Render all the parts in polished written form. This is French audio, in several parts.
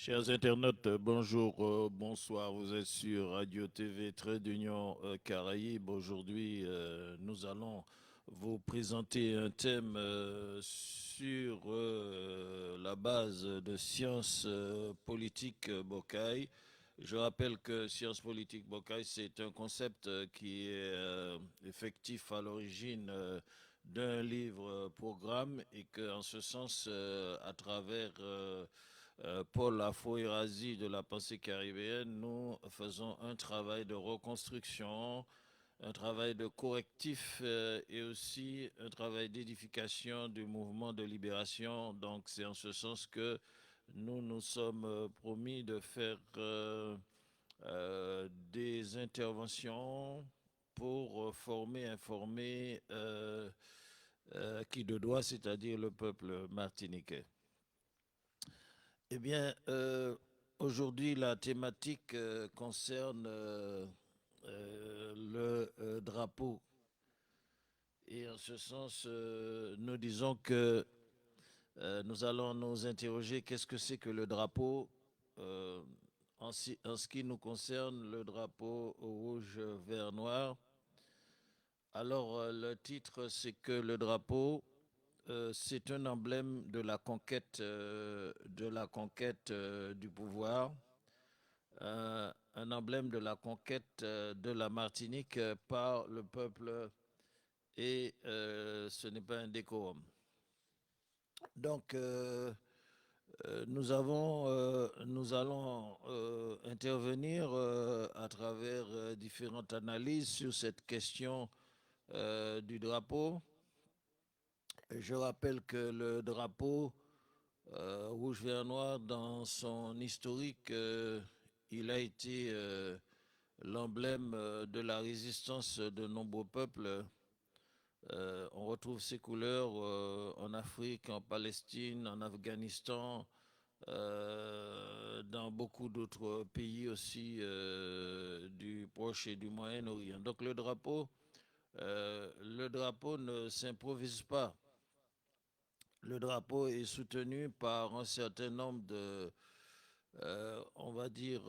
Chers internautes, bonjour, bonsoir. Vous êtes sur Radio TV Trait d'Union Caraïbes. Aujourd'hui, nous allons vous présenter un thème sur la base de sciences politiques Bocaille. Je rappelle que sciences politiques Bocaille, c'est un concept qui est effectif à l'origine d'un livre-programme et qu'en ce sens, à travers Paul Afo-Erazi de la pensée caribéenne, nous faisons un travail de reconstruction, un travail de correctif et aussi un travail d'édification du mouvement de libération. Donc c'est en ce sens que nous nous sommes promis de faire des interventions pour former, informer qui de droit, c'est-à-dire le peuple martiniquais. Eh bien, aujourd'hui, la thématique concerne le drapeau. Et en ce sens, nous disons que nous allons nous interroger qu'est-ce que c'est que le drapeau. Euh, en ce qui nous concerne, le drapeau rouge, vert, noir. Alors, le titre, c'est que le drapeau, c'est un emblème de la conquête du pouvoir, un emblème de la conquête de la Martinique par le peuple et ce n'est pas un décorum. Donc, nous allons intervenir à travers différentes analyses sur cette question du drapeau. Je rappelle que le drapeau rouge, vert, noir, dans son historique, il a été l'emblème de la résistance de nombreux peuples. On retrouve ces couleurs en Afrique, en Palestine, en Afghanistan, dans beaucoup d'autres pays aussi du Proche et du Moyen-Orient. Donc le drapeau ne s'improvise pas. Le drapeau est soutenu par un certain nombre on va dire,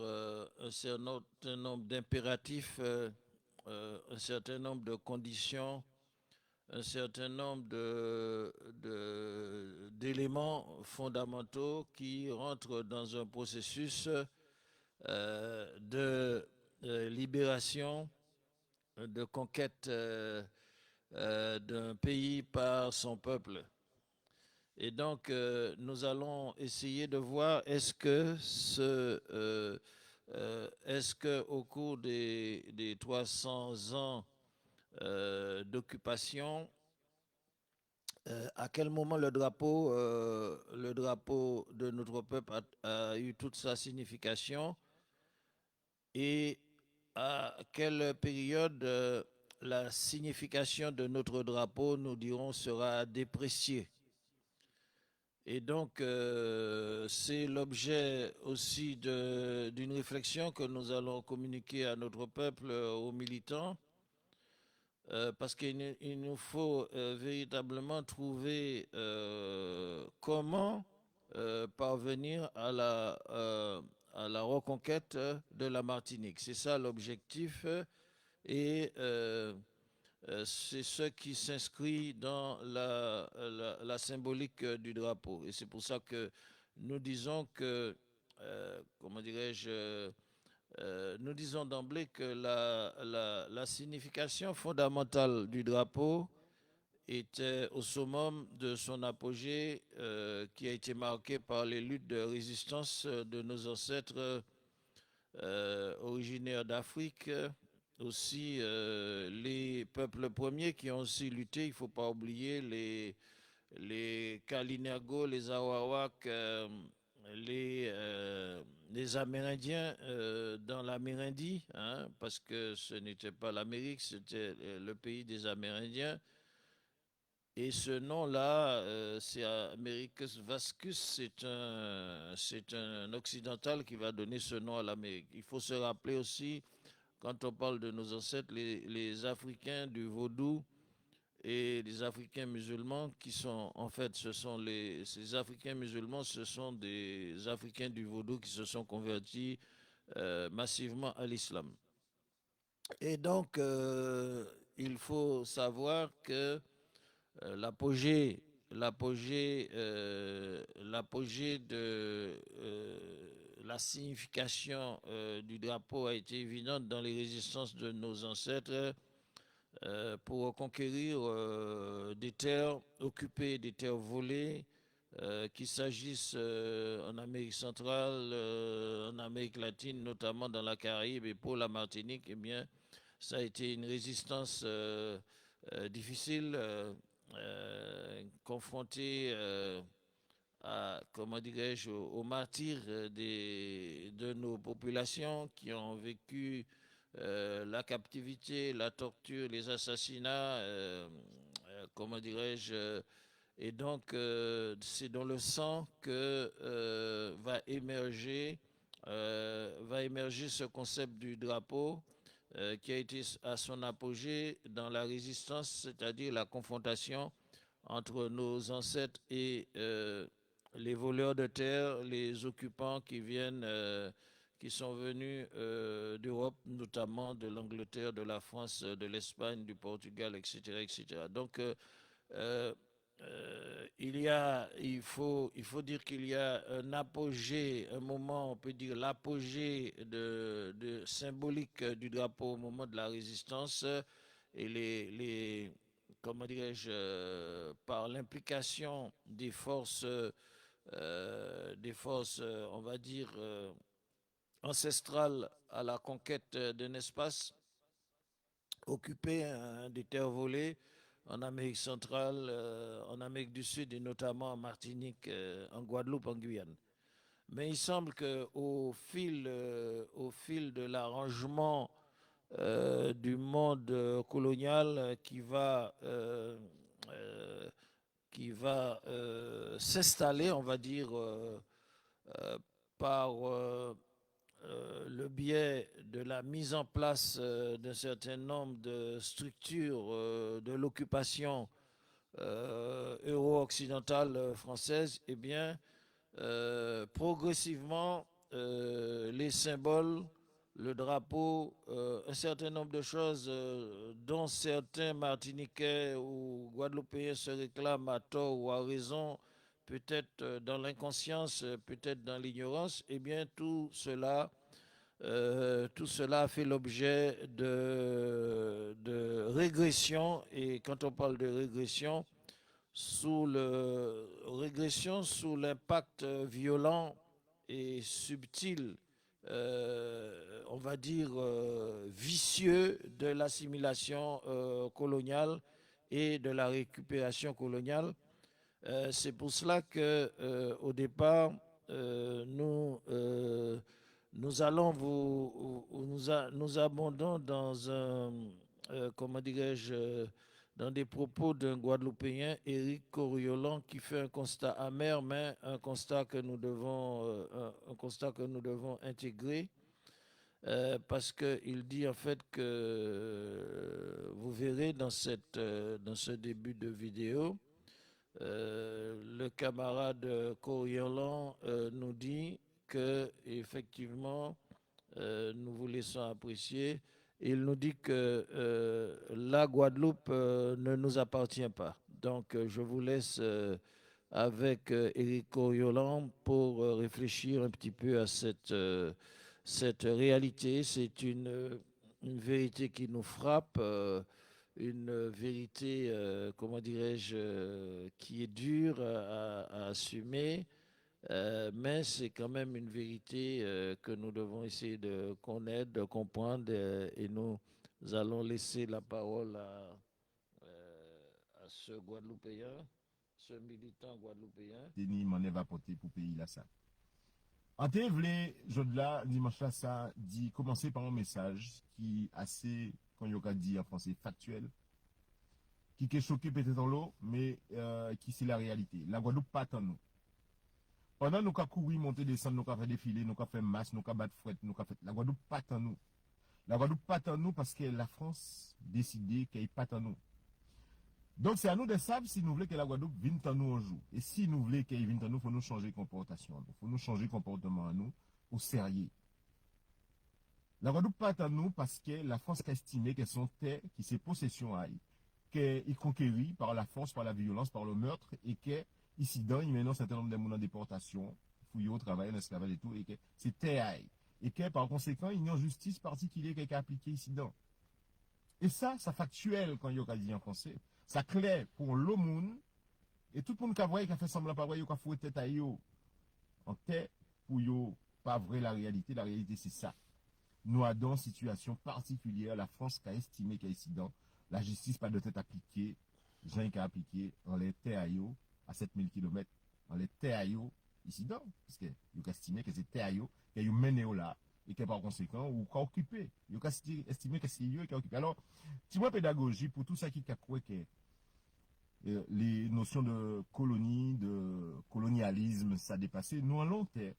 un certain nombre d'impératifs, un certain nombre de conditions, un certain nombre d'éléments fondamentaux qui rentrent dans un processus de libération, de conquête d'un pays par son peuple. Et donc, nous allons essayer de voir est-ce que au cours des 300 ans d'occupation, à quel moment le drapeau de notre peuple a eu toute sa signification et à quelle période la signification de notre drapeau, nous dirons, sera dépréciée. Et donc, c'est l'objet aussi d'une réflexion que nous allons communiquer à notre peuple, aux militants, parce qu'il nous faut véritablement trouver comment parvenir à la reconquête de la Martinique. C'est ça l'objectif et c'est ce qui s'inscrit dans la symbolique du drapeau. Et c'est pour ça que nous disons que, comment dirais-je, nous disons d'emblée que la signification fondamentale du drapeau était au summum de son apogée qui a été marqué par les luttes de résistance de nos ancêtres originaires d'Afrique, aussi les peuples premiers qui ont aussi lutté, il ne faut pas oublier les Kalinago, les Arawak, les Amérindiens dans l'Amérindie, hein, parce que ce n'était pas l'Amérique, c'était le pays des Amérindiens. Et ce nom-là, c'est Americus Vascus, c'est un occidental qui va donner ce nom à l'Amérique. Il faut se rappeler aussi, quand on parle de nos ancêtres, les Africains du Vaudou et les Africains musulmans qui sont, en fait, ces Africains musulmans, ce sont des Africains du vaudou qui se sont convertis massivement à l'islam. Et donc, il faut savoir que l'apogée, l'apogée de la signification du drapeau a été évidente dans les résistances de nos ancêtres pour conquérir des terres occupées, des terres volées, qu'il s'agisse en Amérique centrale, en Amérique latine, notamment dans la Caraïbe et pour la Martinique, eh bien, ça a été une résistance difficile, confrontée à, comment dirais-je, aux martyrs de nos populations qui ont vécu la captivité, la torture, les assassinats, comment dirais-je, et donc c'est dans le sang que va émerger ce concept du drapeau qui a été à son apogée dans la résistance, c'est-à-dire la confrontation entre nos ancêtres et les voleurs de terre, les occupants qui sont venus d'Europe, notamment de l'Angleterre, de la France, de l'Espagne, du Portugal, etc., etc. Donc, il faut dire qu'il y a un apogée, un moment, on peut dire l'apogée de symbolique du drapeau au moment de la résistance et comment dirais-je, par l'implication des forces, on va dire, ancestrales à la conquête d'un espace occupé, des terres volées en Amérique centrale, en Amérique du Sud et notamment en Martinique, en Guadeloupe, en Guyane. Mais il semble au fil de l'arrangement du monde colonial qui va s'installer, on va dire, euh, par le biais de la mise en place d'un certain nombre de structures de l'occupation euro-occidentale française, eh bien, progressivement, les symboles, le drapeau, un certain nombre de choses dont certains Martiniquais ou Guadeloupéens se réclament à tort ou à raison, peut-être dans l'inconscience, peut-être dans l'ignorance, eh bien tout cela a fait l'objet de régression. Et quand on parle de régression sous l'impact violent et subtil, on va dire vicieux de l'assimilation coloniale et de la récupération coloniale. C'est pour cela que, au départ, nous allons nous abondons dans comment dirais-je, dans des propos d'un Guadeloupéen, Éric Coriolan, qui fait un constat amer, mais un constat que nous devons, intégrer. Parce qu'il dit en fait que vous verrez dans ce début de vidéo, le camarade Coriolan nous dit que effectivement nous vous laissons apprécier. Il nous dit que la Guadeloupe ne nous appartient pas. Donc je vous laisse avec Éric Coriolan pour réfléchir un petit peu à cette réalité. C'est une vérité qui nous frappe, une vérité, comment dirais-je, qui est dure à assumer, mais c'est quand même une vérité que nous devons essayer de connaître, de comprendre, et nous allons laisser la parole à ce Guadeloupéen, ce militant guadeloupéen. Denis m'en est apporté pour pays là ça. En te vle, jod là, dimanche là, ça dit commencer par un message qui assez, quand il y a dit en français, factuel, qui est choqué peut-être en l'eau, mais qui c'est la réalité. La Guadeloupe pas en nous. Pendant nous avons couru, monter, descendre, nous avons fait défiler, nous avons fait masse, nous avons battu fouette, nous avons fait. La Guadeloupe pas en nous. La Guadeloupe pas en nous parce que la France décidé qu'elle pas en nous. Donc, c'est à nous de savoir si nous voulons que la Guadeloupe vienne à nous un jour. Et si nous voulons qu'elle vienne à nous, il faut nous changer de comportation. Il faut nous changer de comportement à nous, au sérieux. La Guadeloupe pas à nous parce que la France a estimé que son terre, qui ses possessions aille, qu'elle conquérit par la force, par la violence, par le meurtre, et que, ici, dans, il y a maintenant un certain nombre de monde en déportation, fouillé au travail, en esclavage et tout, et que c'est terre aille. Et que, par conséquent, il y a une justice particulière qui est appliquée ici dans. Et ça factuel quand il y a dit en français. Ça clair pour le monde. Et tout le monde qui a voyé, qui a fait semblant pas voyer, qui a fouetté tête à yo, en tête, pour yo, pas vrai la réalité. La réalité, c'est ça. Nous avons une situation particulière. La France qui a estimé qu'il y a incident. La justice pas de tête appliquée. Jean qui a appliqué en les terres à yo, à 7000 km. En les terres à yo, ici dans. Parce que vous estimé que c'est terre à yo, qu'il y a mené là. Et que par conséquent, ou qu'a occupé. Vous estimé que c'est eux qui a occupé. Alors, petit mot pédagogie pour tout ça qui a cru que les notions de colonie, de colonialisme, ça dépassait. Nous allons terre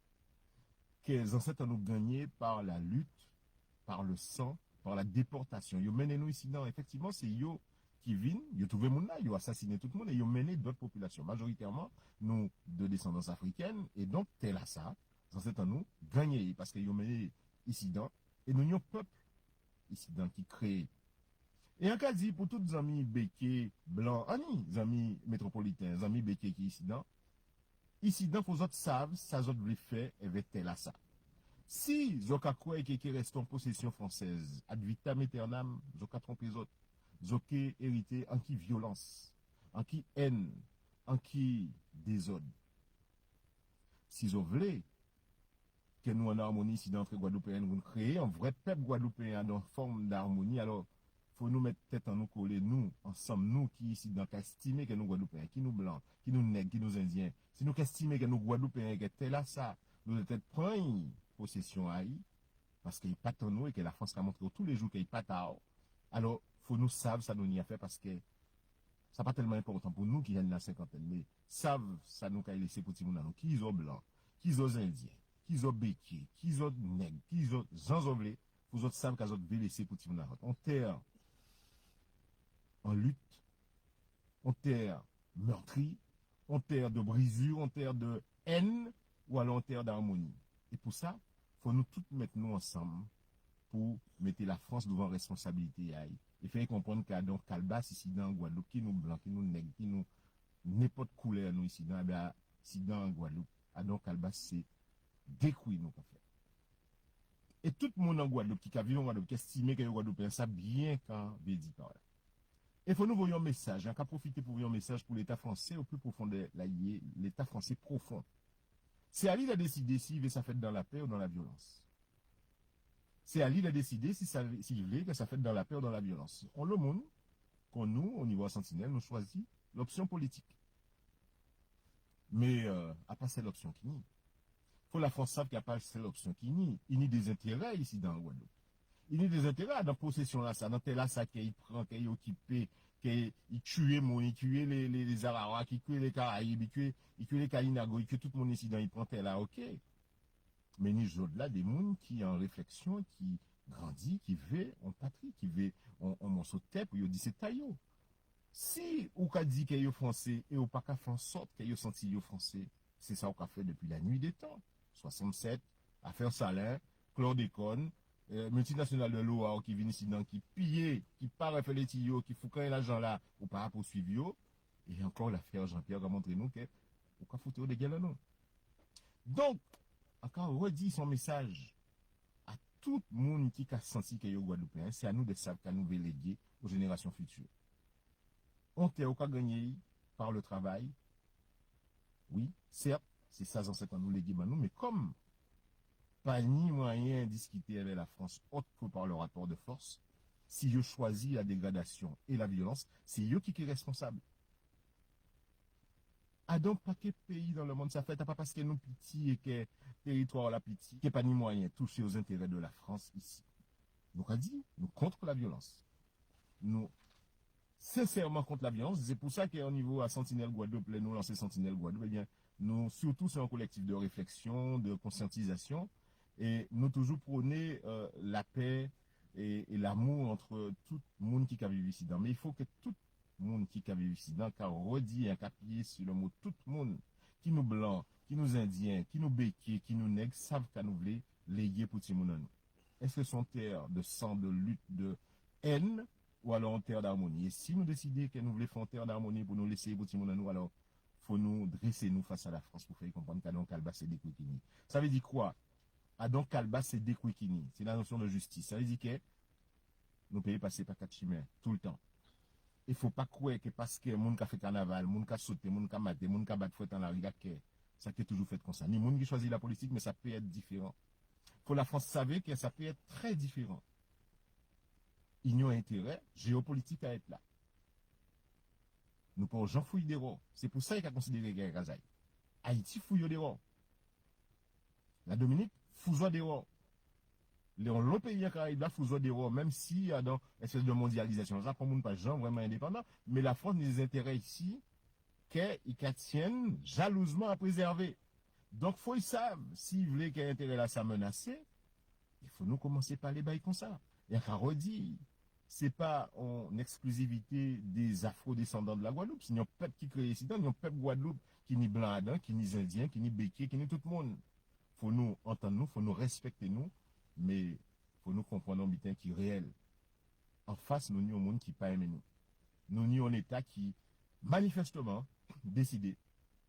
que les ancêtres nous gagné par la lutte, par le sang, par la déportation. Ils mené nous ici dans. Effectivement, c'est eux qui viennent, ils ont trouvé mon là, ils ont assassiné tout le monde et ils ont mené d'autres populations. Majoritairement, nous, de descendance africaine, et donc, tel à ça, les ancêtres nous gagné parce qu'ils ont mené ici dans. Et nous, avons un peuple ici dans qui crée. Et en cas dit, pour tous les amis béquets blancs, les amis métropolitains, les amis béquets qui ici dans, faut autres savent, ça autres veulent faire, et veut tel à ça. Si Zoka croit que reste en possession française, ad vitam aeternam, Zoka trompe les autres, Zoka hérité en qui violence, en qui haine, en qui désordre. Si vous voulez que nous en harmonie ici d'entre Guadeloupéens, nous créer un vrai peuple guadeloupéen dans forme d'harmonie, alors faut nous mettre tête en nous coller, nous, ensemble, nous qui ici, donc, estimer que nous Guadeloupéens, qui nous blancs, qui nous nègres, qui nous indiens, si nous estimons que nous Guadeloupéens, que tel à ça, nous devons peut-être prendre possession à y, parce qu'il pas en nous et que la France a montré tous les jours qu'il pas tard. Alors, faut nous savoir ça nous y a fait parce que ça pas tellement important pour nous qui viennent la cinquantaine, mais savent ça nous a laissé pour tout le monde, qui sont blancs, qui sont indiens, qui sont béquets, qui sont nègres, qui sont gens vous autres savez qu'ils ont laissé pour tout le monde. On terre en lutte, en terre meurtri, en terre de brisure, en terre de haine, ou alors en terre d'harmonie. Et pour ça, il faut nous tous mettre nous ensemble pour mettre la France devant responsabilité et faire comprendre qu'il y a donc Calbas ici dans Guadeloupe, qui nous blancs, qui nous nègres, qui nous n'importe couleur nous ici dans, ici dans Guadeloupe, à donc Calbas c'est détruire nous faire. Et tout le monde en Guadeloupe qui a vécu en Guadeloupe, qui estime que le Guadeloupe ça bien quand il dit par là. Il faut nous voyons un message, on a profiter pour voir un message pour l'État français au plus profond de l'État français profond. C'est à lui de décider s'il veut ça fait dans la paix ou dans la violence. C'est à lui de décider s'il veut que ça fait dans la paix ou dans la violence. On le monde, qu'on nous, au niveau Sentinelle, nous choisit l'option politique. Mais à part c'est l'option qui nie. Faut la France sache qu'il n'y a pas cette option qui nie. Il y a des intérêts ici dans le Guadeloupe. Il y a des intérêts dans la possession là, ça, dans tel là, ça qu'il prend, qu'il occupe, qu'il tue il tue les Araras, qu'il tue les Caraïbes, il tue les Kalinago, il tue tout le monde ici dans, il prend tel là, ok. Mais il y a là des gens qui en réflexion, qui grandit, qui veut en patrie, qui veut en morceau de terre, pour ils dit c'est taillot. Si ou qu'a dit qu'il est français et ou pas qu'à faire en sorte qu'il est senti français, c'est ça qu'on a fait depuis la nuit des temps. 67, affaire Salin, chlordécone, multinationale de l'eau qui vient ici dans, qui pille, qui part faire les tuyaux, qui fout quand l'argent là, ou pas poursuivre. Et encore l'affaire Jean-Pierre a montré nous que, ou qu'a foutu des gueules non. Donc, encore redit son message à tout le monde qui a senti qu'il est Guadeloupéen, c'est à nous de savoir qu'à nous léguer aux générations futures. On t'a au cas gagné par le travail. Oui, certes, c'est ça ancêtres nous léguer nous, mais comme pas ni moyen de discuter avec la France autre que par le rapport de force, si je choisis la dégradation et la violence, c'est eux qui est responsable. A donc pas que pays dans le monde ça fait, pas parce que nous petits et que territoire la petit, qu'il n'y a pas ni moyen toucher aux intérêts de la France ici. Nous a dit, nous contre la violence. Nous sincèrement contre la violence. C'est pour ça qu'au niveau à Sentinelle Guadeloupe, nous lancer Sentinelle Guadeloupe, eh bien, nous, surtout, c'est un collectif de réflexion, de conscientisation, et nous toujours prôner la paix et l'amour entre tout le monde qui vit ici. Mais il faut que tout le monde qui a vécu ici, qui a redit un capier sur le mot tout le monde, qui nous blancs, qui nous indiens, qui nous béquets, qui nous nègres, savent qu'à nous voulons léguer pour tout le monde. Est-ce que son terre de sang, de lutte, de haine, ou alors en terre d'harmonie? Et si nous décidons que nous voulons faire une terre d'harmonie pour nous laisser pour tout le monde, alors faut nous dresser nous face à la France pour faire comprendre qu'Adon Kalba c'est des Kwikini. Ça veut dire quoi? Adon Kalba c'est des Kwikini. C'est la notion de justice. Ça veut dire que nous payons passer par quatre chimères tout le temps. Il ne faut pas croire que parce que moun ka fait carnaval, moun ka sauté, moun ka maté, moun ka battre fouette en la rue, que ça qui est toujours fait comme ça. Ni moun qui choisit la politique, mais ça peut être différent. Faut la France savoir que ça peut être très différent. Ils ont intérêt géopolitique à être là. Nous pour Jean fouille des rois. C'est pour ça qu'il a considéré guerre Kazaï. Haïti fouille des rois. La Dominique fouille des rois. L'autre pays Caraïbes là fouille des rois, même si dans une espèce de mondialisation. Ça pour nous pas gens vraiment indépendants, mais la France a des intérêts ici qu'ils tiennent jalousement à préserver. Donc faut ils savent s'ils veulent qu'il y ait intérêt là ça menacer, il faut nous commencer par les bails comme ça. Et à redire, c'est pas en exclusivité des afro-descendants de la Guadeloupe, c'est un peuple qui crée ici, un peuple Guadeloupe qui ni blanc, qui ni indien, qui ni béquier, qui ni tout le monde. Faut nous entendre nous, faut nous respecter nous, mais faut nous comprendre un bitin qui est réel. En face, nous n'y un monde qui pas aimé nous. Nous n'y un État qui, manifestement, décidé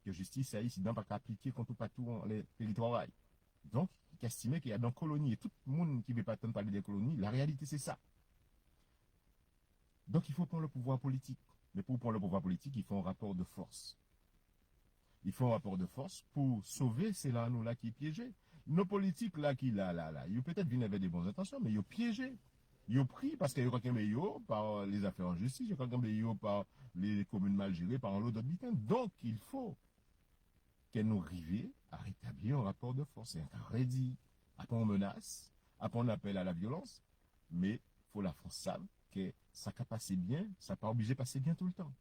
que justice a ici, pas qu'appliquer contre partout les territoires. Donc, il estime qu'il y a dans colonies, et tout le monde qui ne veut pas tant parler des colonies, la réalité c'est ça. Donc il faut prendre le pouvoir politique. Mais pour prendre le pouvoir politique, il faut un rapport de force. Il faut un rapport de force pour sauver ces là nous là qui piégés. Nos politiques là qui là, ils peut-être viennent avec des bonnes intentions, mais ils ont piégé. Ils ont pris parce qu'ils ont quelqu'un par les affaires en justice, ils ont quelqu'un par les communes mal gérées, par l'autre habitant. Donc il faut qu'elle nous arrive à rétablir un rapport de force. C'est un redit. Après on menace, après on appelle à la violence, mais il faut la France sache que ça peut passer bien, ça n'a pas obligé de passer bien tout le temps.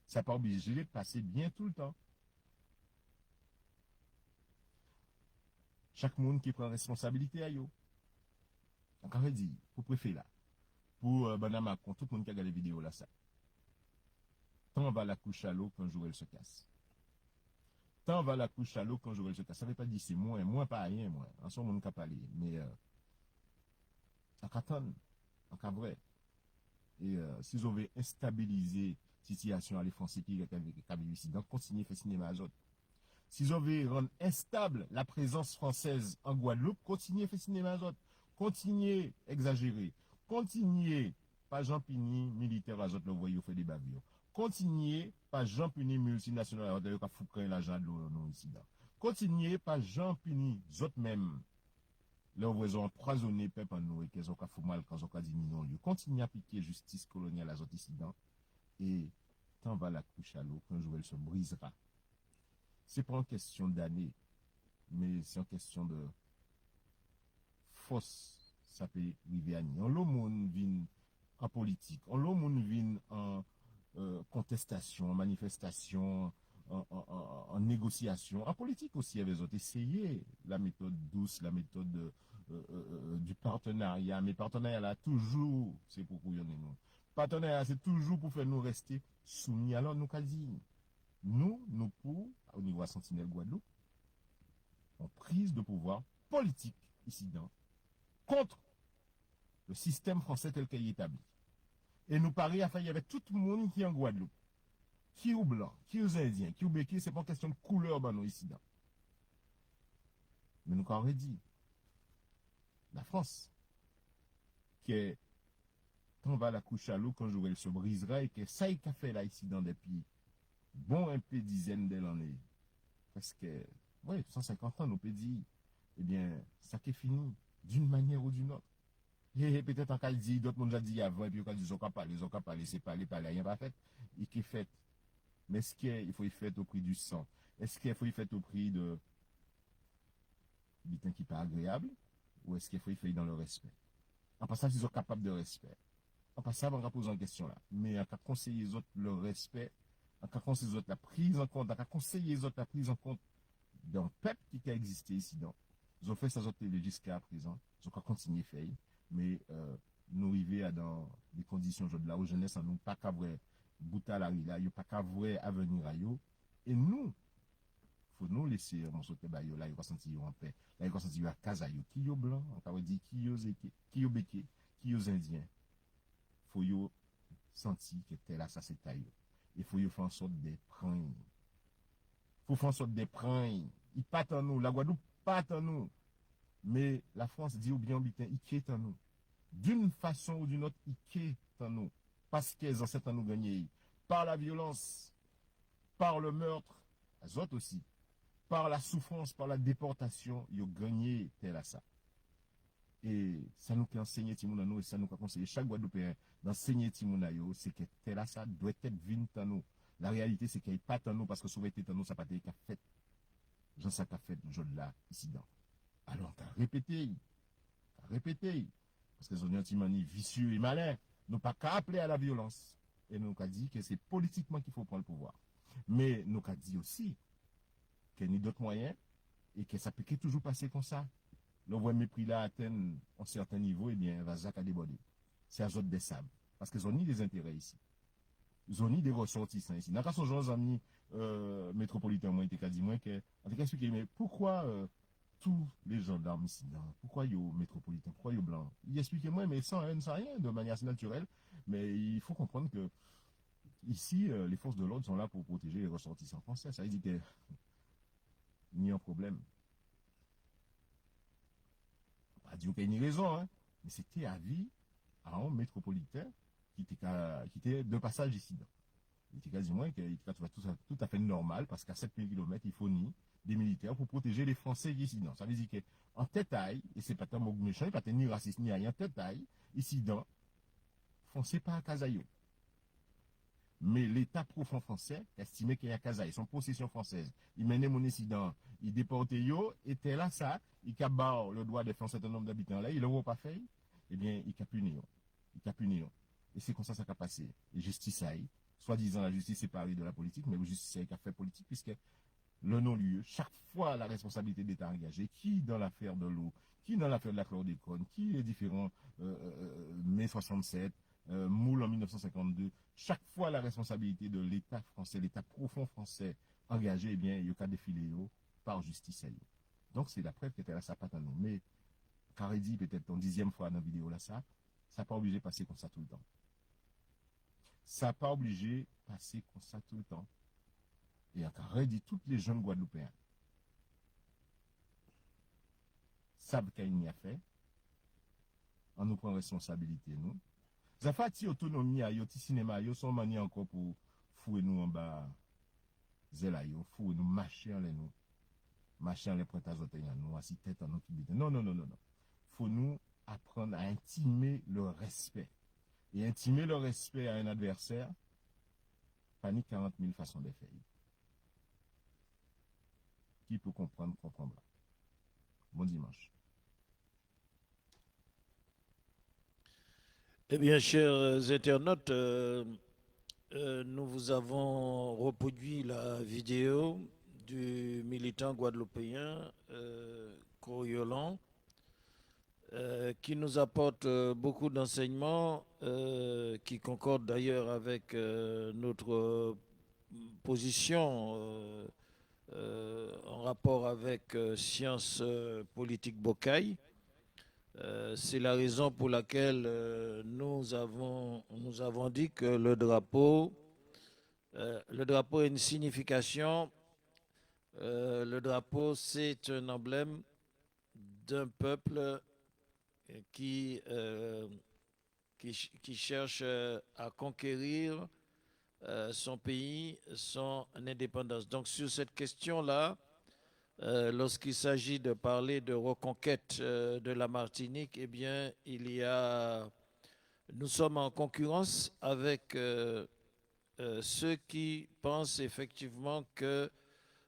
Ça n'a pas obligé de passer bien tout le temps. Chaque monde qui prend responsabilité à yo. Encore dit, pour préfet là, pour Banama, tout le monde qui a regardé la vidéo là, ça. Tant va la couche à l'eau quand jour elle se casse. Tant va la couche à l'eau quand jour elle se casse. Ça ne veut pas dire c'est moins pas rien, moi. En ce moment, on n'a pas parlé. Mais, en carton, en cas vrai. Et si vous avez instabilisé la situation à l'effort qui est ici, donc continuez à faire cinéma à autres. Si vous avez rendu instable la présence française en Guadeloupe, continuez à faire cinéma à autres. Continuez à exagérer. Continuez, pas Jean Pini, militaire à autres, le voyez, vous fait des bavures. Continuez, pas Jean Pini, multinational à autres, qui a foutu l'argent de l'eau ici. Continuez, pas Jean Pini, autres même. Là, vous ont empoisonné peuple en nous et qu'ils ont fait mal quand ils ont dit non. Continuez à appliquer justice coloniale à autres incidents et tant va la couche à l'eau qu'un jour elle se brisera. C'est pas une question d'année, mais c'est une question de force. Ça peut arriver à nous. On le monde vient en politique, on le monde vient en contestation, en manifestation, en négociation, en politique aussi, avec les autres. Essayez la méthode douce, la méthode du partenariat. Mais partenariat là, toujours, c'est pour couillonner nous. Partenariat, c'est toujours pour faire nous rester soumis. Alors, nous, quasi, nous, pour, au niveau de Sentinelle Guadeloupe, en prise de pouvoir politique, ici, contre le système français tel qu'il est établi. Et nous parions à faire avec tout le monde qui est en Guadeloupe. Qui est blanc, qui est indien, qui est béqué, c'est pas une question de couleur dans nos ici. Mais nous avons dit, la France, qui est, quand on va la couche à l'eau, quand elle se brisera, et que ça y a fait là ici depuis bon un peu dizaines d'années, parce que, ouais, 150 ans, nous peut dire, eh bien, ça qui est fini, d'une manière ou d'une autre. Et peut-être en cas dit, d'autres monde a dit avant, et puis quand ils ont qu'à parler, c'est parler, rien pas fait, et qui est fait. Mais est-ce qu'il faut y faire au prix du sang? Est-ce qu'il faut y faire au prix de bitin qui n'est pas agréable? Ou est-ce qu'il faut y faire dans le respect? En passant, ils sont capables de respect. En passant, on va poser une question là. Mais en cas de conseiller les autres le respect, en cas de conseiller les autres la prise en compte, en cas de conseiller les autres la prise en compte d'un peuple qui a existé ici. Donc, ils ont fait ça jusqu'à présent. Ils ont continué à faire. Mais nous arrivons dans des conditions aujourd'hui là où jeunesse en nous pas qu'à vrai bouta la rue là, il n'y a pas qu'à voir avenir à yo. Et nous, faut nous laisser mon sauté ba yo là, il va sentir en paix. Là, il va sentir à casa yo, qui yo blanc, on va dire qui yo zéké, qui yo béké, qui yo indien. Faut yo sentir que tel là ça c'est taille. Il faut yo faire en sorte de prendre. Faut faire en sorte de prendre. Il pas en nous, la Guadeloupe pas en nous. Mais la France dit ou bien bitin, il est en nous. D'une façon ou d'une autre, il est en nous. Parce que les ancêtres nous gagné. Par la violence, par le meurtre, les autres aussi. Par la souffrance, par la déportation, ils ont gagné tel à ça. Et ça nous a enseigné Timouna nous et ça nous a conseillé chaque Guadeloupéen d'enseigner Timouna yo, c'est que tel à ça doit être vin en nous. La réalité, c'est qu'il n'y a pas en nous parce que ça aurait été en nous, ça n'a pas été fait. Jean ça qu'a fait le jour là, ici dans. Alors, t'as répété. Parce que les ont timani vicieux et malin. Nous pas qu'à appeler à la violence. Et nous avons dit que c'est politiquement qu'il faut prendre le pouvoir. Mais nous avons dit aussi qu'il y a d'autres moyens et que ça peut toujours passer comme ça. Le voie mépris là atteint un certain niveau, et bien, va Zaka déborder. C'est à zone des sables. Parce qu'ils ont ni des intérêts ici. Ils ont ni des ressortissants ici. Dans le cas où gens amis métropolitains, moi, ils ont dit, moi, que, en tout cas, expliquer, mais pourquoi tous les gendarmes ici, pourquoi ils sont métropolitains, pourquoi ils sont blancs? Il expliquez-moi, mais sans rien, de manière assez naturelle. Mais il faut comprendre que ici, les forces de l'ordre sont là pour protéger les ressortissants français. Ça veut dire qu'il n'y a un problème. Pas dire qu'il y a une raison, hein, mais c'était à vie à un métropolitain qui était de passage ici. Il était quasiment tout à fait normal parce qu'à 7000 km, il faut ni des militaires pour protéger les Français ici. Non, ça veut dire qu'en tête aille, et c'est pas tant méchant, il pas ni raciste ni rien, en tête aille, ici dans, foncez pas à Casaillou. Mais l'État profond français estimait qu'il y a Casaille, son possession française. Il menait mon incident, il déportait yo, était là ça, il cabarre le droit de faire un certain nombre d'habitants là, il l'aurait pas fait, eh bien, il a puni. Et c'est comme ça a passé. Et justice aille, soi-disant la justice séparée de la politique, mais la justice aille qui a fait politique, puisque le non-lieu, chaque fois la responsabilité d'État engagé, qui dans l'affaire de l'eau, qui dans l'affaire de la chlordécone, qui les différents mai 67, Moule en 1952, chaque fois la responsabilité de l'État français, l'État profond français engagé, eh bien, il y a défilé par justice. Donc c'est la preuve que était là, ça pas à nous. Mais, car il dit peut-être en 10e fois dans la vidéo là, ça n'a pas obligé de passer comme ça tout le temps. Ça n'a pas obligé de passer comme ça tout le temps. Et encore dit toutes les jeunes Guadeloupéens savent qu'il y a fait, on nous prend responsabilité, nous. Ça fait autonomie, il y a cinéma, il y a son manière encore pour fouer nous en bas, zélayo, fouer nous, marcher en les nous, marcher en les pointes à nous, assis tête en nous qui dit. Non. Faut nous apprendre à intimer le respect. Et intimer le respect à un adversaire, pas ni 40 000 façons de faire. Qui peut comprendre, comprendra. Bon dimanche. Eh bien, chers internautes, nous vous avons reproduit la vidéo du militant guadeloupéen Coriolan qui nous apporte beaucoup d'enseignements qui concordent d'ailleurs avec notre position en rapport avec Sciences Politiques Bocaille. C'est la raison pour laquelle nous avons dit que le drapeau a une signification. Le drapeau, c'est un emblème d'un peuple qui cherche à conquérir son pays, son indépendance. Donc sur cette question-là, lorsqu'il s'agit de parler de reconquête de la Martinique, eh bien, nous sommes en concurrence avec ceux qui pensent effectivement que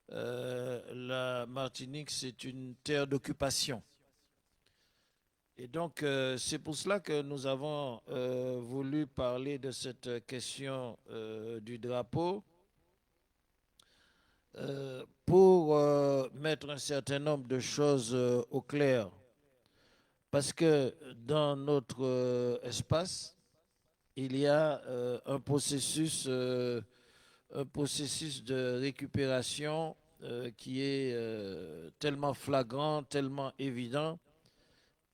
la Martinique, c'est une terre d'occupation. Et donc, c'est pour cela que nous avons voulu parler de cette question du drapeau. Pour mettre un certain nombre de choses au clair. Parce que dans notre espace, il y a un processus de récupération qui est tellement flagrant, tellement évident.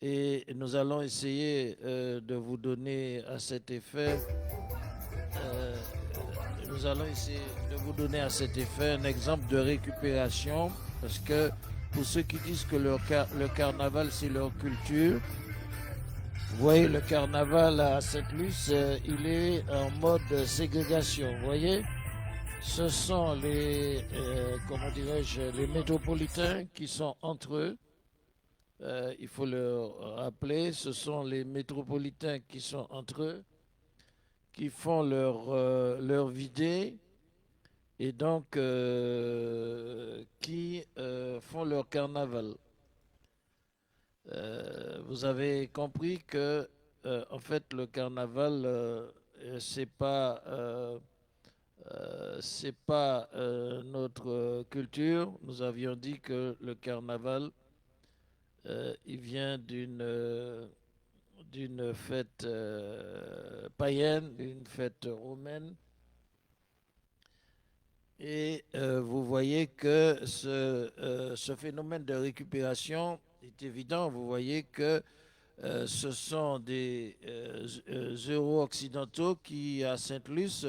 Et nous allons essayer de vous donner à cet effet, euh, nous allons essayer de vous donner à cet effet un exemple de récupération, parce que pour ceux qui disent que le carnaval c'est leur culture, vous voyez le carnaval à Sainte-Luce, il est en mode ségrégation, vous voyez. Ce sont les, comment dirais-je, les métropolitains qui sont entre eux. Il faut le rappeler, ce sont les métropolitains qui sont entre eux, qui font leur vidée et donc qui font leur carnaval. Vous avez compris que, en fait, le carnaval, c'est pas notre culture. Nous avions dit que le carnaval, il vient d'une fête païenne, d'une fête romaine. Et vous voyez que ce phénomène de récupération est évident. Vous voyez que ce sont des Euro-occidentaux qui, à Sainte-Luce,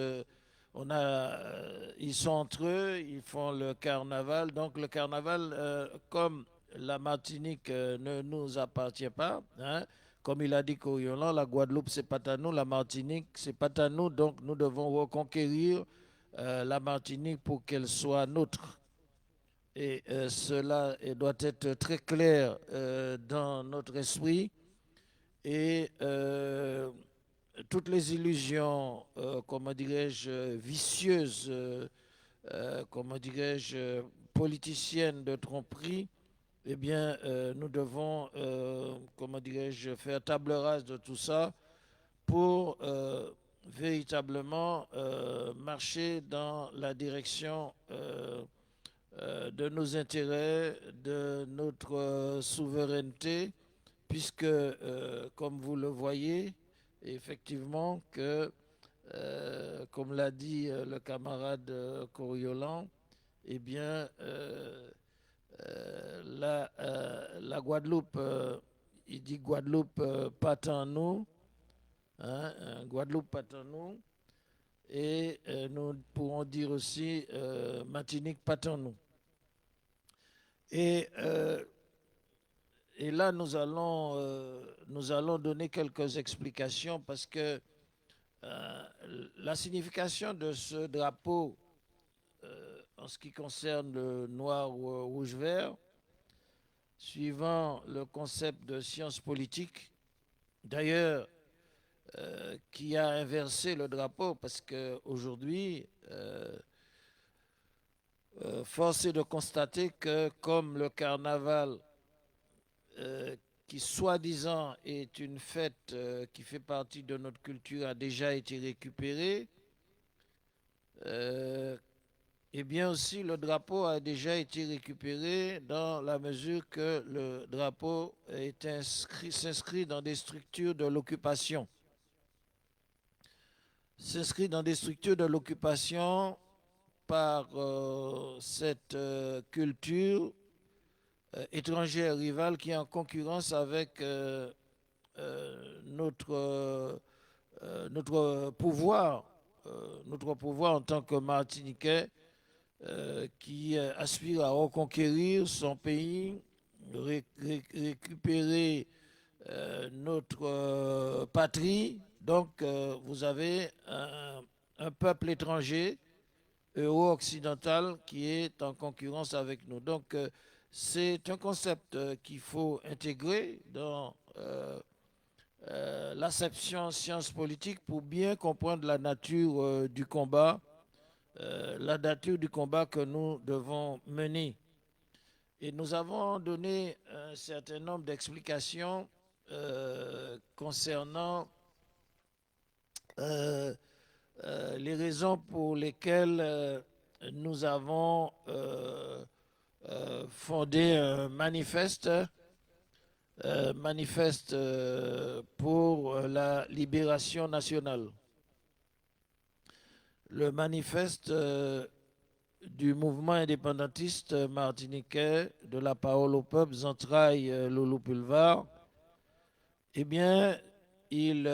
ils sont entre eux, ils font le carnaval. Donc le carnaval, comme la Martinique ne nous appartient pas, hein, comme il a dit Coriolan, la Guadeloupe, c'est pas à nous, la Martinique, c'est pas à nous, donc nous devons reconquérir la Martinique pour qu'elle soit nôtre. Et cela doit être très clair dans notre esprit. Et toutes les illusions, comment dirais-je, vicieuses, comment dirais-je, politiciennes de tromperie, eh bien, nous devons, comment dirais-je, faire table rase de tout ça pour véritablement marcher dans la direction de nos intérêts, de notre souveraineté, puisque, comme vous le voyez, effectivement, que, comme l'a dit le camarade Coriolan, eh bien, la Guadeloupe, il dit Guadeloupe pas en nous, hein, Guadeloupe pas en nous, et nous pourrons dire aussi Martinique pas en nous. Et là, nous allons donner quelques explications parce que la signification de ce drapeau en ce qui concerne le noir, rouge, vert, suivant le concept de science politique, d'ailleurs, qui a inversé le drapeau parce qu'aujourd'hui, force est de constater que comme le carnaval qui soi-disant est une fête qui fait partie de notre culture, a déjà été récupérée, et bien aussi le drapeau a déjà été récupéré dans la mesure que le drapeau s'inscrit dans des structures de l'occupation. S'inscrit dans des structures de l'occupation par cette culture étrangère rivale qui est en concurrence avec notre pouvoir en tant que Martiniquais qui aspire à reconquérir son pays, récupérer notre patrie. Donc vous avez un peuple étranger euro-occidental qui est en concurrence avec nous. Donc c'est un concept qu'il faut intégrer dans l'acception science politique pour bien comprendre la nature du combat, la nature du combat que nous devons mener. Et nous avons donné un certain nombre d'explications concernant les raisons pour lesquelles nous avons fondé un manifeste, pour la libération nationale. le manifeste du mouvement indépendantiste martiniquais de la parole au peuple, Zentrailles Loulou Pulvar, eh bien, il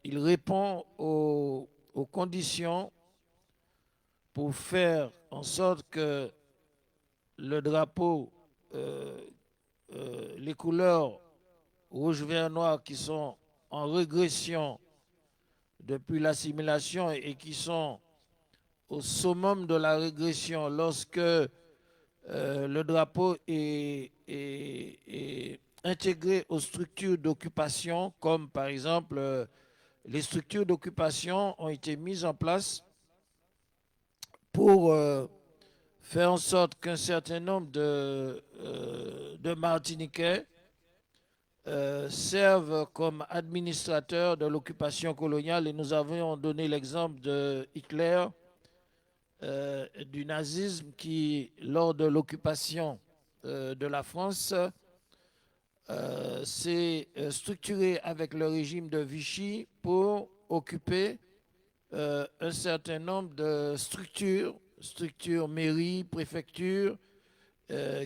répond aux conditions pour faire en sorte que le drapeau, les couleurs rouge, vert, noir qui sont en régression depuis l'assimilation et qui sont au summum de la régression lorsque le drapeau est intégré aux structures d'occupation, comme par exemple les structures d'occupation ont été mises en place pour faire en sorte qu'un certain nombre de Martiniquais servent comme administrateurs de l'occupation coloniale. Et nous avons donné l'exemple de Hitler, du nazisme, qui, lors de l'occupation de la France, s'est structuré avec le régime de Vichy pour occuper un certain nombre de structures mairies, préfectures,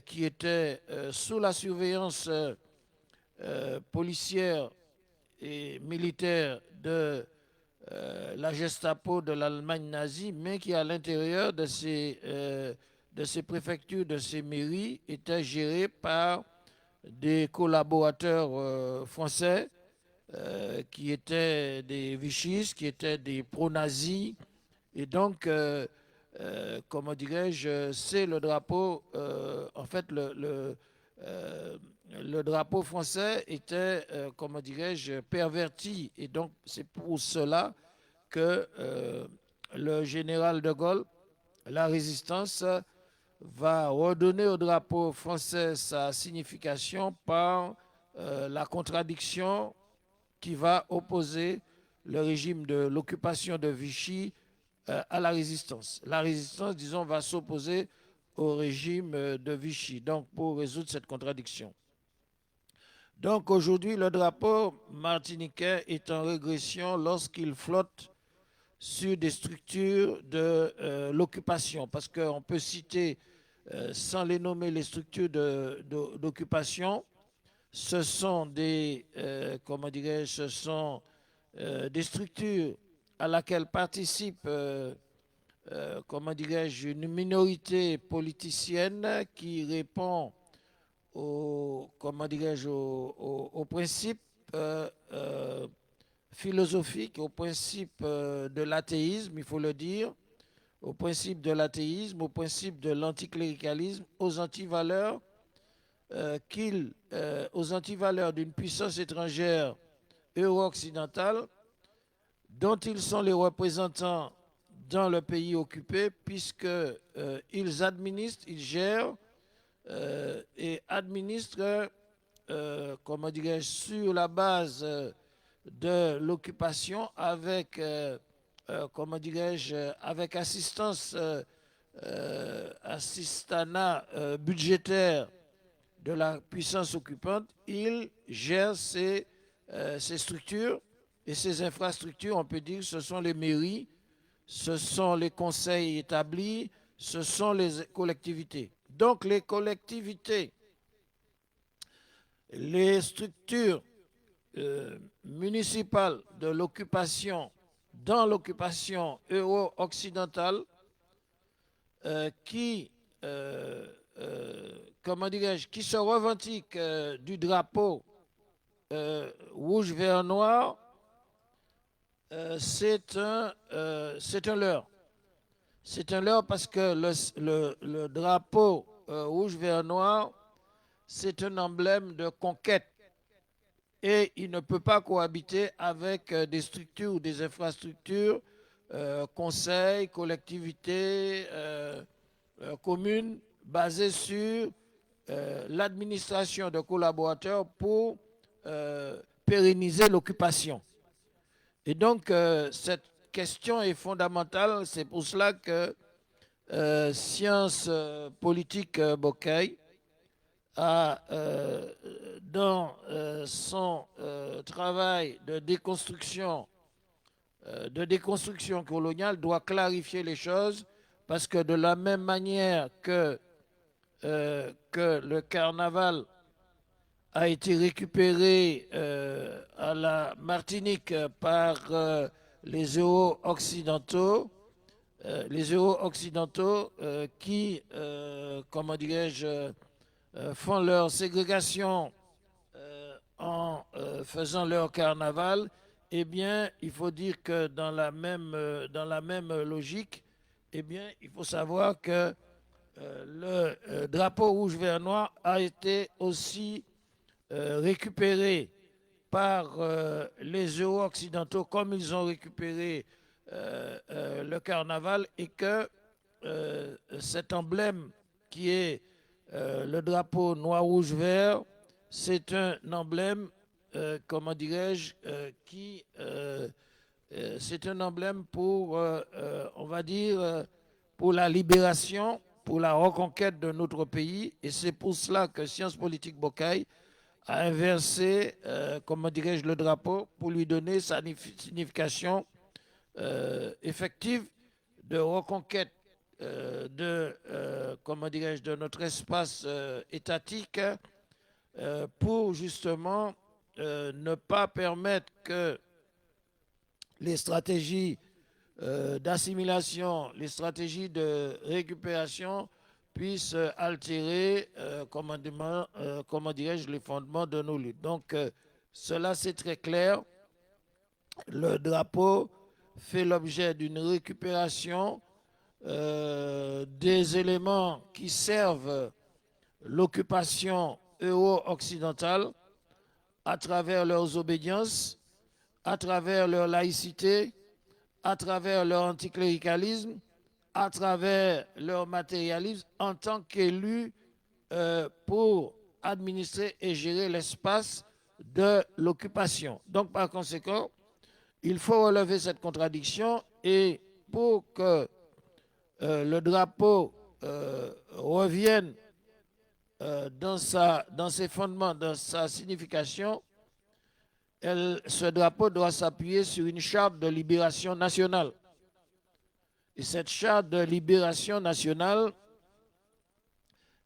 qui étaient sous la surveillance policière et militaire de la Gestapo de l'Allemagne nazie, mais qui à l'intérieur de ces préfectures, de ces mairies, étaient gérées par des collaborateurs français qui étaient des vichistes, qui étaient des pro-nazis. Et donc, comment dirais-je, c'est le drapeau, en fait, le drapeau français était, comment dirais-je, perverti. Et donc, c'est pour cela que le général de Gaulle, la résistance, va redonner au drapeau français sa signification par la contradiction qui va opposer le régime de l'occupation de Vichy à la résistance. La résistance, disons, va s'opposer au régime de Vichy, donc pour résoudre cette contradiction. Donc aujourd'hui, le drapeau martiniquais est en régression lorsqu'il flotte sur des structures de l'occupation, parce qu'on peut citer, sans les nommer, les structures d'occupation. Ce sont des, comment dirais-je, ce sont des structures à laquelle participe, comment dirais-je, une minorité politicienne qui répond comment dirais-je, au principe philosophique, au principe de l'athéisme, il faut le dire, au principe de l'athéisme, au principe de l'anticléricalisme, aux antivaleurs aux antivaleurs d'une puissance étrangère euro-occidentale dont ils sont les représentants dans le pays occupé, puisqu'ils administrent, ils gèrent et administrent, comment dirais-je, sur la base de l'occupation avec, comment dirais-je, avec assistance, assistanat budgétaire de la puissance occupante, ils gèrent ces structures et ces infrastructures. On peut dire que ce sont les mairies, ce sont les conseils établis, ce sont les collectivités. Donc les collectivités, les structures municipales de l'occupation, dans l'occupation euro-occidentale, qui, comment dirais-je, qui se revendiquent du drapeau rouge, vert, noir, c'est un leurre. C'est un leurre parce que le drapeau rouge, vert, noir, c'est un emblème de conquête. Et il ne peut pas cohabiter avec des structures ou des infrastructures, conseils, collectivités, communes, basées sur l'administration de collaborateurs pour pérenniser l'occupation. Et donc, cette question est fondamentale. C'est pour cela que Sciences Politiques Bokay a, dans son travail de déconstruction de déconstruction coloniale doit clarifier les choses parce que de la même manière que le carnaval a été récupéré à la Martinique par les Euro-Occidentaux, qui, comment dirais-je, font leur ségrégation en faisant leur carnaval, eh bien, il faut dire que dans la même logique, eh bien, il faut savoir que le drapeau rouge, vert, noir a été aussi récupéré par les Euro-Occidentaux comme ils ont récupéré le carnaval et que cet emblème qui est le drapeau noir, rouge, vert, c'est un emblème, comment dirais-je, c'est un emblème pour, on va dire, pour la libération, pour la reconquête de notre pays. Et c'est pour cela que Sciences Politiques Bocaille a inversé, comment dirais-je, le drapeau pour lui donner sa signification effective de reconquête comment dirais-je, de notre espace étatique pour justement ne pas permettre que les stratégies d'assimilation, les stratégies de récupération puissent altérer, comment dirais-je, les fondements de nos luttes. Donc, cela c'est très clair. Le drapeau fait l'objet d'une récupération des éléments qui servent l'occupation euro-occidentale à travers leurs obédiences, à travers leur laïcité, à travers leur anticléricalisme, à travers leur matérialisme en tant qu'élus pour administrer et gérer l'espace de l'occupation. Donc par conséquent, il faut relever cette contradiction et pour que le drapeau revienne dans ses fondements, dans sa signification, ce drapeau doit s'appuyer sur une charte de libération nationale. Et cette charte de libération nationale,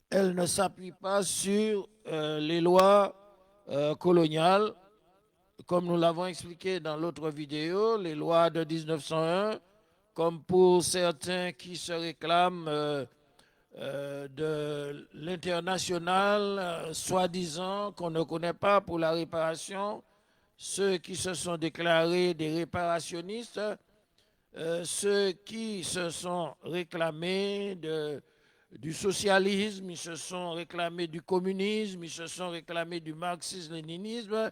elle ne s'appuie pas sur les lois coloniales, comme nous l'avons expliqué dans l'autre vidéo, les lois de 1901, comme pour certains qui se réclament de l'international, soi-disant qu'on ne connaît pas pour la réparation, ceux qui se sont déclarés des réparationnistes, ceux qui se sont réclamés du socialisme, ils se sont réclamés du communisme, ils se sont réclamés du marxisme-léninisme,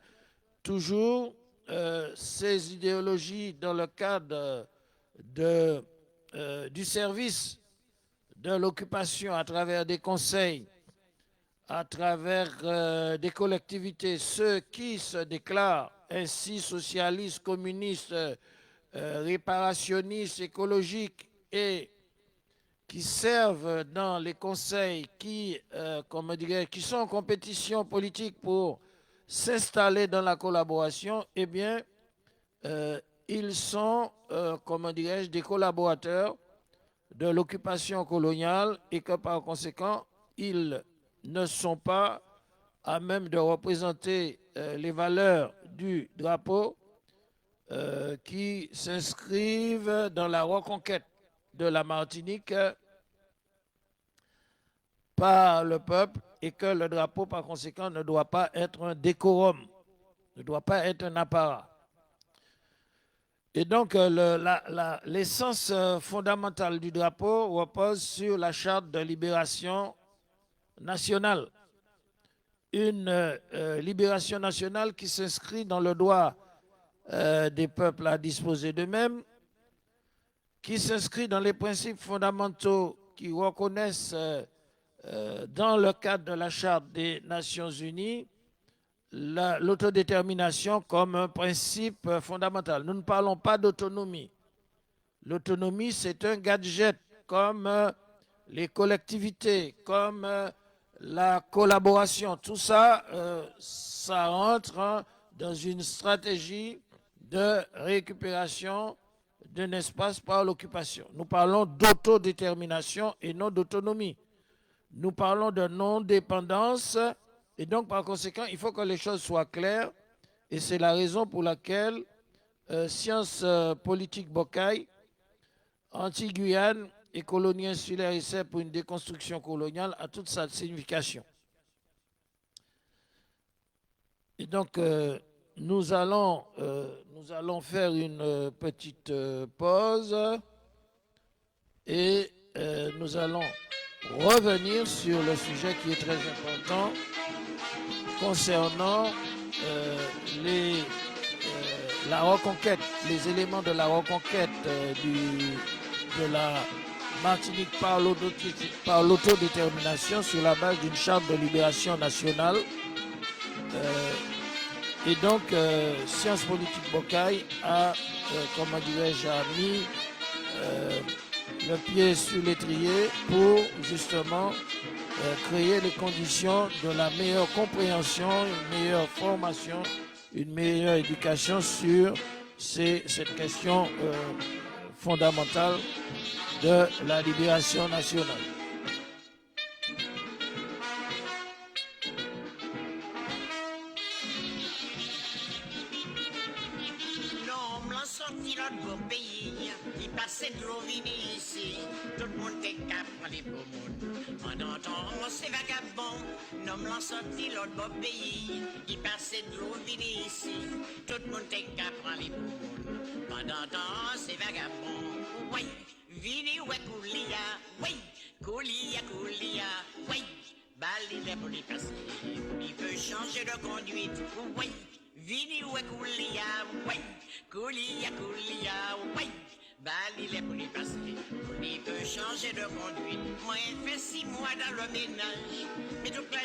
toujours ces idéologies dans le cadre du service de l'occupation à travers des conseils, à travers des collectivités, ceux qui se déclarent ainsi socialistes, communistes, réparationnistes, écologiques et qui servent dans les conseils, qui sont en compétition politique pour s'installer dans la collaboration, eh bien, ils sont, des collaborateurs de l'occupation coloniale et que par conséquent, ils ne sont pas à même de représenter les valeurs du drapeau qui s'inscrivent dans la reconquête de la Martinique par le peuple et que le drapeau, par conséquent, ne doit pas être un décorum, ne doit pas être un apparat. Et donc, l'essence fondamentale du drapeau repose sur la charte de libération nationale. Une libération nationale qui s'inscrit dans le droit des peuples à disposer d'eux-mêmes, qui s'inscrit dans les principes fondamentaux qui reconnaissent dans le cadre de la Charte des Nations Unies l'autodétermination comme un principe fondamental. Nous ne parlons pas d'autonomie. L'autonomie, c'est un gadget comme les collectivités, comme la collaboration. Tout ça, ça rentre dans une stratégie de récupération d'un espace par l'occupation. Nous parlons d'autodétermination et non d'autonomie. Nous parlons de non-dépendance et donc par conséquent, il faut que les choses soient claires et c'est la raison pour laquelle Sciences politiques Bocaille, Anti-Guyane et colonie insulaire essai pour une déconstruction coloniale a toute sa signification. Et donc, nous allons faire une petite pause et nous allons revenir sur le sujet qui est très important concernant la reconquête, les éléments de la reconquête de la Martinique par l'autodétermination sur la base d'une charte de libération nationale. Et donc, Sciences politiques Bocaille a, comment dirais-je, mis le pied sur l'étrier pour justement créer les conditions de la meilleure compréhension, une meilleure formation, une meilleure éducation sur cette question fondamentale de la libération nationale. Sorti l'autre beau pays, il passait de l'eau vini ici, tout le monde est cap pour les beaux mondes. Pendant temps, c'est vagabond, non me l'en sorti l'autre beau pays, il passait de l'eau vini ici, tout le monde est cap pour les beaux mondes. Pendant temps, c'est vagabond, oui, vini ouais coulia, oui, coulia, oui, balle il est pour les passer, il peut changer de conduite, oui. Vini ouais coulia, ouais, coulia, ouais, balle il est pour les passer, il peut changer de conduite. Moi, il fait 6 mois dans le ménage, mais toute la